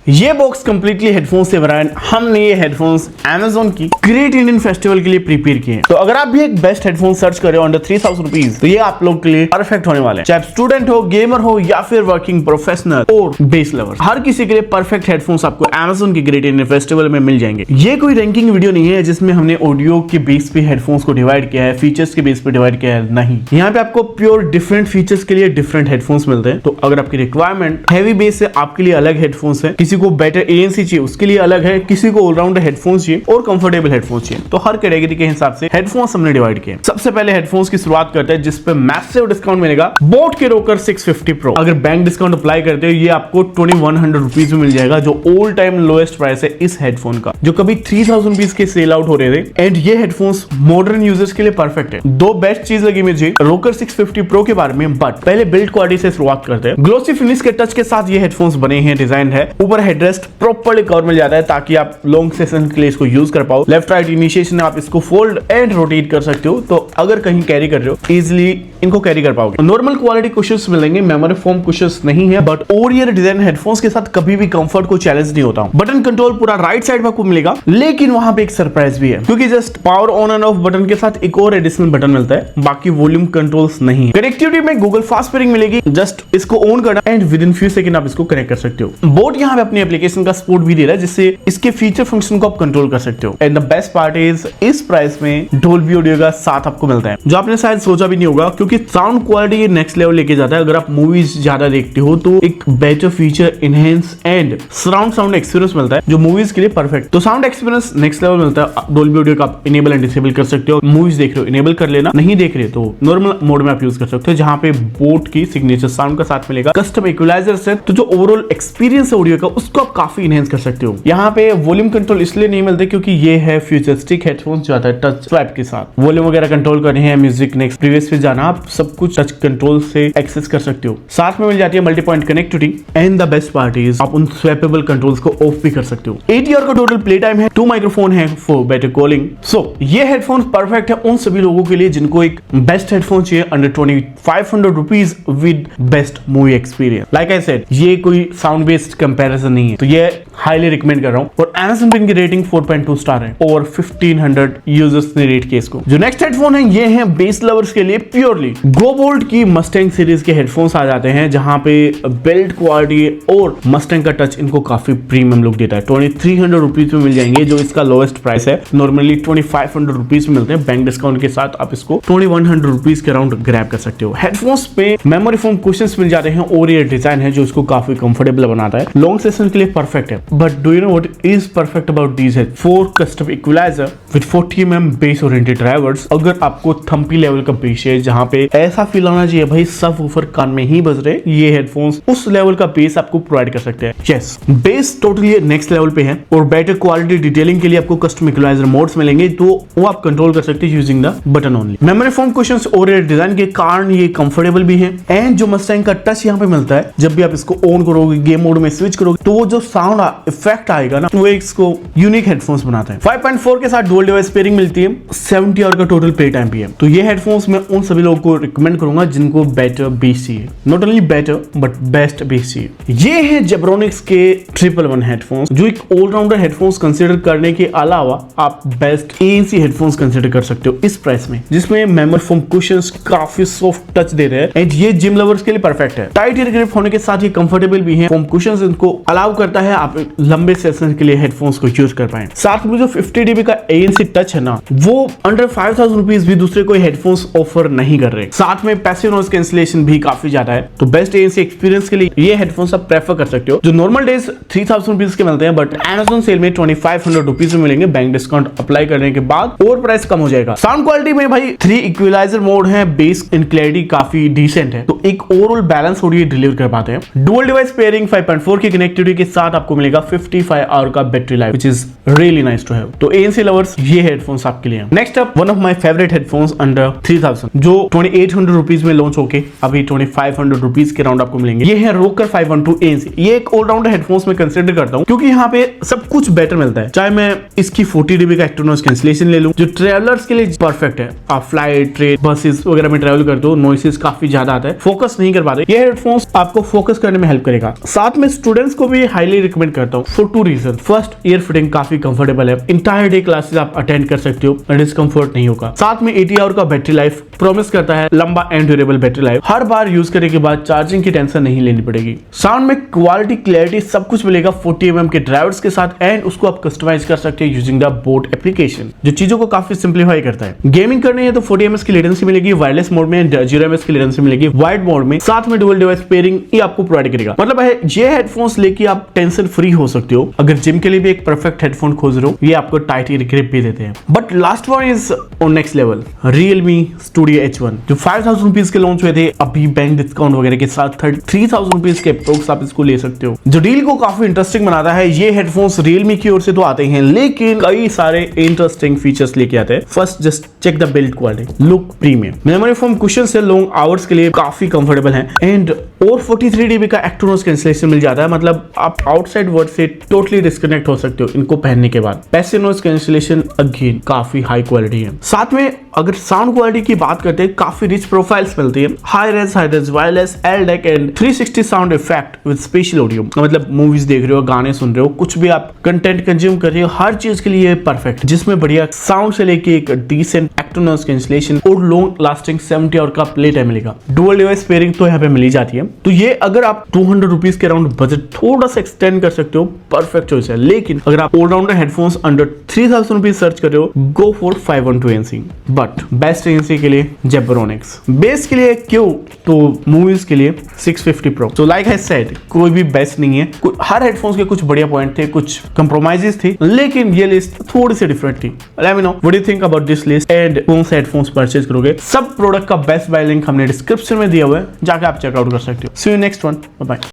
ये box completely headphone से भरा है। हमने ये हेडफोन्स Amazon की ग्रेट इंडियन फेस्टिवल के लिए प्रिपेयर किए हैं। तो अगर आप भी एक बेस्ट हेडफोन सर्च कर रहे हो अंडर 3000 रुपीज, तो ये आप लोग के लिए परफेक्ट होने वाले हैं। चाहे स्टूडेंट हो, गेमर हो या फिर वर्किंग प्रोफेशनल और बेस लवर, हर किसी के लिए परफेक्ट हेडफोन्स आपको Amazon की ग्रेट इंडियन फेस्टिवल में मिल जाएंगे। ये कोई रैंकिंग वीडियो नहीं है जिसमें हमने ऑडियो के बेस पे हेडफोन्स को डिवाइड किया है, फीचर्स के बेस पे डिवाइड किया है, नहीं। यहाँ पे आपको प्योर डिफरेंट फीचर्स के लिए डिफरेंट हेडफोन्स मिलते हैं। तो अगर आपकी रिक्वायरमेंट हैवी बेस है, आपके लिए अलग हेडफोन्स है, किसी को बेटर ANC चाहिए उसके लिए अलग है, किसी को ऑलराउंडर हेडफोन्स चाहिए और कंफर्टेबल हेडफोन्स चाहिए, तो हर कैटेगरी के हिसाब से हेडफोन्स हमने डिवाइड किए। सबसे पहले हेडफोन्स की शुरुआत करते हैं जिस पे मैसिव डिस्काउंट मिलेगा, बोट के रोकर 650 प्रो। अगर बैंक डिस्काउंट अप्लाई करते हो ये आपको 2100 रुपीज में मिल जाएगा, जो ऑल टाइम लोएस्ट प्राइस है इस हेडफोन का, जो कभी 3000 रुपीज के सेल आउट हो रहे थे। एंड ये हेडफोन्स मॉडर्न यूजर्स के लिए परफेक्ट है। दो बेस्ट चीज लगी मुझे रोकर 650 प्रो के बारे में, बट पहले बिल्ड क्वालिटी से शुरुआत करते हैं। ग्लोसी फिनिश के टच के साथ ये हेडफोन्स बने हैं, डिजाइन है, ऊपर हेडरेस्ट प्रॉपर्ली कवर मिल जाता है ताकि आप लॉन्ग सेशन के लिए इसको यूज कर पाओ। लेफ्ट राइट इनिशिएशन आप इसको फोल्ड एंड रोटेट कर सकते हो, तो अगर कहीं कैरी कर रहे हो इजिली इनको कैरी कर पाओगे। नॉर्मल क्वालिटी कुशन्स मिलेंगे, मेमोरी फोम कुशन्स नहीं है, बट ओरियर डिजाइन हेडफोन्स के साथ कभी भी कंफर्ट को चैलेंज नहीं होता। बटन कंट्रोल पूरा राइट साइड में आपको मिलेगा, लेकिन वहां पे एक सरप्राइज भी है, क्योंकि just power on end off button के साथ एक और एडिशनल बटन मिलता है, बाकी वॉल्यूम कंट्रोल्स नहीं है। कनेक्टिविटी में गूगल फास्ट पेयरिंग मिलेगी, जस्ट इसको ऑन करना and with in few second आप इसको कनेक्ट कर सकते हो। बोट यहाँ पे अपनी एप्लीकेशन का सपोर्ट भी दे रहा है, जिससे इसके फीचर फंक्शन को आप कंट्रोल कर सकते हो। And the best part is इस प्राइस में डोल्बी ऑडियो का साथ आपको मिलता है, जो आपने शायद सोचा भी नहीं होगा, क्योंकि साउंड क्वालिटी ये नेक्स्ट लेवल लेके जाता है। अगर आप मूवीज ज्यादा देखते हो तो एक better feature, enhance and surround sound experience मिलता है, जो मूवीज के लिए परफेक्ट। तो साउंड एक्सपीरियंस नेक्स्ट लेवल मिलता है। डोल्बी ऑडियो का आप इनेबल एंड डिसेबल कर सकते हो। मूवीज देख रहे हो इनेबल कर लेना, नहीं देख रहे तो नॉर्मल मोड में आप यूज कर सकते हो, जहां पे बोट की सिग्नेचर साउंड का साथ मिलेगा। कस्टम इक्वलाइजर से तो जो ओवरऑल एक्सपीरियंस है ऑडियो का, उसको आप काफी इनहेंस कर सकते हो। यहाँ पे वॉल्यूम कंट्रोल इसलिए नहीं मिलते क्योंकि ये है फ्यूचरिस्टिक हेडफोन्स जो आता है टच स्वाइप के साथ। वॉल्यूम वगैरह कंट्रोल करने हैं, म्यूजिक नेक्स्ट प्रीवियस पे जाना, आप सब कुछ टच कंट्रोल से एक्सेस कर सकते हो। साथ में मिल जाती है multi point connectivity and the best part is आप उन स्वैपेबल कंट्रोल्स को ऑफ भी कर सकते हो। 8 ईयर का टोटल प्ले टाइम है, 2 माइक्रोफोन है फॉर बेटर कॉलिंग। सो ये हेडफोन परफेक्ट है उन सभी लोगों के लिए जिनको एक बेस्ट हेडफोन चाहिए under 2500 rupees with best movie experience. Like I said, ये कोई साउंड बेस्ड कंपैरिजन नहीं है, तो ये हाईली रिकमेंड कर रहा हूं। और Amazon पे इनकी रेटिंग 4.2 स्टार है, ओवर 1500 यूजर्स ने रेट किया इसको। जो नेक्स्ट हेडफोन है ये है बेस लवर्स के लिए प्योरली। गो बोल्ट की मस्टैंग सीरीज के हेडफोन्स आ जाते हैं, जहां पे बिल्ड क्वालिटी और मस्टैंग का टच इनको काफी प्रीमियम लुक देता है। 2300 रुपीज में मिल जाएंगे, जो इसका लोएस्ट प्राइस है। नॉर्मली 2500 रुपीज में मिलते हैं, बैंक डिस्काउंट के साथ आप इसको 2100 रुपीज के अराउंड ग्रैब कर सकते हो। हेडफोन्स पे मेमोरी फोम कुशन्स मिल जाते हैं और ये डिजाइन है जो इसको काफी कंफर्टेबल बनाता है। लॉन्ग सेशन के लिए परफेक्ट है। But do you know what is perfect about these head? 4 custom equalizer with 40 mm bass oriented drivers. अगर आपको थम्पी लेवल का बेस है, जहां पे ऐसा फील आना चाहिए भाई सब ऊपर कान में ही बज रहे, ये हेडफोन्स उस लेवल का बेस आपको प्रोवाइड कर सकते हैं। Yes, base totally next level पे है और बेटर क्वालिटी डिटेलिंग के लिए आपको कस्टम इक्वलाइजर मोड्स मिलेंगे, तो वो आप कंट्रोल कर सकते हैं using the button only. Memory foam cushions और डिजाइन के कारण ये कंफर्टेबल भी है। एंड जो मस्टैंग का टच यहाँ पे मिलता है, जब भी आप इसको ऑन करोगे, गेम मोड में स्विच करोगे, तो वो जो साउंड इफेक्ट आएगा ना, वो इसको यूनिक हेडफोन्स बनाता है। 5.4 के साथ डुअल डिवाइस पेयरिंग मिलती है, 70 आवर का टोटल प्ले टाइम भी है। तो ये हेडफोन्स मैं उन सभी लोगों को रिकमेंड करूंगा जिनको बेटर बेस चाहिए, not only better but best base चाहिए। ये है जेब्रोनिक्स के 111 हेडफोन्स, जो एक ऑलराउंडर हेडफोन्स कंसीडर करने के अलावा आप बेस्ट ANC हेडफोन्स कंसीडर कर सकते हो इस प्राइस में, जिसमें मेमोरी फोम कुशन्स काफी सॉफ्ट टच दे रहे हैं। एंड ये जिम लवर्स के लिए परफेक्ट है। टाइट ईयर ग्रिप होने के साथ ही कंफर्टेबल भी है। फोम कुशन्स इनको अलाउ करता है आप लंबे सेशन के लिए हेडफोन्स को यूज कर पाए। साथ में जो 50 dB का ANC टच है ना, वो अंडर 5000 रुपीज भी दूसरे कोई हेडफोन्स ऑफर नहीं कर रहे। साथ में पैसिव नॉइज कैंसिलेशन भी काफी ज्यादा है, तो बेस्ट ANC एक्सपीरियंस के लिए ये हेडफोन्स आप प्रेफर कर सकते हो, जो नॉर्मल डेज 3000 रुपीज के मिलते हैं, बट Amazon सेल में 2500 रुपीज में मिलेंगे। बैंक डिस्काउंट अप्लाई करने के बाद और प्राइस कम हो जाएगा। साउंड क्वालिटी में भाई 3 इक्वलाइजर मोड है, बेस इन क्लैरिटी काफी डिसेंट है, तो एक ओवरऑल बैलेंस ऑडियो डिलीवर कर पाते हैं। डुअल डिवाइस पेयरिंग 5.4 की कनेक्टिविटी के साथ आपको मिलेगा 55 आवर का battery life, which is really nice to have. तो ANC लवर्स ये हेडफोन्स आपके लिए हैं। Next up one of my favourite headphones under 3000, जो 2800 रुपीज में लॉन्च होके अभी 2500 रुपीज के राउंड आपको मिलेंगे। ये है रोकर 512 ANC। ये एक ऑलराउंडर हेडफोन्स में कंसीडर करता हूँ, क्योंकि यहाँ पे सब कुछ बेटर मिलता है। चाहे मैं इसकी 40 dB का एक्टिव नॉइज कैंसिलेशन ले लूं, जो ट्रेवलर्स के लिए परफेक्ट है। आप फ्लाइट, ट्रेन, बसेस वगैरह में ट्रेवल करते हो, नॉइसेस काफी ज्यादा आता है, फोकस नहीं कर पाते। ये हेडफोन्स आपको फोकस करने में हेल्प करेगा। साथ में स्टूडेंट्स को भी हाईली रिकमेंड करता हूँ for 2 reason. First, ear fitting काफी कंफर्टेबल है, इंटायर डे क्लासेस आप अटेंड कर सकते हो, डिस्कंफर्ट नहीं होगा। साथ में 80 आवर का बैटरी लाइफ प्रॉमिस करता है, लंबा and durable battery life, her bar use करने के बाद चार्जिंग की टेंशन नहीं लेनी पड़ेगी। साउंड में क्वालिटी, क्लैरिटी सब कुछ मिलेगा 40 mm के ड्राइवर्स के साथ, एंड उसको आप कस्टमाइज कर सकते हैं यूजिंग द बोट एप्लीकेशन, जो चीजों को काफी सिंप्लीफाई करता है। गेमिंग करनी है तो 40 ms की लेटेंसी मिलेगी, वायरलेस मोड में 0 ms की लेटेंसी मिलेगी, वाइड मोड में, साथ में डुअल डिवाइस पेयरिंग ये आपको प्रोवाइड करेगा। मतलब है ये हेडफोन्स लेके आप टेंशन फ्री हो सकते हो। अगर जिम के लिए भी एक परफेक्ट हेडफोन खोज रहे हो, ये आपको टाइट ईयर ग्रिप भी देते हैं। But last one is on next level, Realme Studio H1 जो 5000 रुपीज के लॉन्च हुए थे, अभी बैंक डिस्काउंट वगैरह के साथ 3000 रुपीज के अप्रोक्स आप इसको ले सकते हो। जो डील को काफी इंटरेस्टिंग बनाता है, ये हेडफोन्स Realme की ओर से तो आते हैं, लेकिन कई सारे इंटरेस्टिंग फीचर्स लेके आते हैं। First, just check the build quality, look premium, memory foam cushion से लॉन्ग आवर्स के लिए काफी कंफर्टेबल है, एंड और 43 dB का एक्टिव नॉइज कैंसलेशन मिल जाता है। मतलब आप आउटसाइड वर्ल्ड से टोटली डिस्कनेक्ट हो सकते हो इनको पहनने के बाद। पैसिव नॉइज कैंसलेशन अगेन काफी हाई क्वालिटी है। साथ में अगर साउंड क्वालिटी की बात करते हैं, काफी रिच प्रोफाइल्स मिलती है, hi res wireless LDAC and 360 sound effect with spatial audio. मतलब मूवीज देख रहे हो, गाने सुन रहे हो, कुछ भी आप कंटेंट कंज्यूम कर रहे हो, हर चीज के लिए परफेक्ट, जिसमें बढ़िया साउंड से लेके एक डिसेंट एक्टिव नॉइज कैंसलेशन और लॉन्ग लास्टिंग 70 आवर का प्ले टाइम मिलेगा। डुअल डिवाइस पेयरिंग तो यहाँ पे मिल जाती है। तो ये अगर आप 200 रुपीज के अराउंड बजट थोड़ा सा एक्सटेंड कर सकते हो, परफेक्ट चॉइस है। लेकिन अगर आप allrounder headphones under 3000 rupees search कर रहे हो, go for 512 NC। But best agency के लिए जेब्रोनिक्स, बेस के लिए क्यों, तो मूवीज के लिए 650 Pro। तो लाइक आई सेड, कोई भी बेस्ट नहीं है, हर हेडफोन्स के कुछ बढ़िया पॉइंट थे, कुछ कंप्रोमाइजेस थी, लेकिन ये लिस्ट थोड़ी सी डिफरेंट थी। Let me know what do you think about this list and कौन से हेडफोन्स परचेज करोगे। सब प्रोडक्ट का बेस्ट बाय लिंक हमने डिस्क्रिप्शन में दिया हुआ है, जाकर आप चेकआउट कर सकते हो। See you next one, bye bye.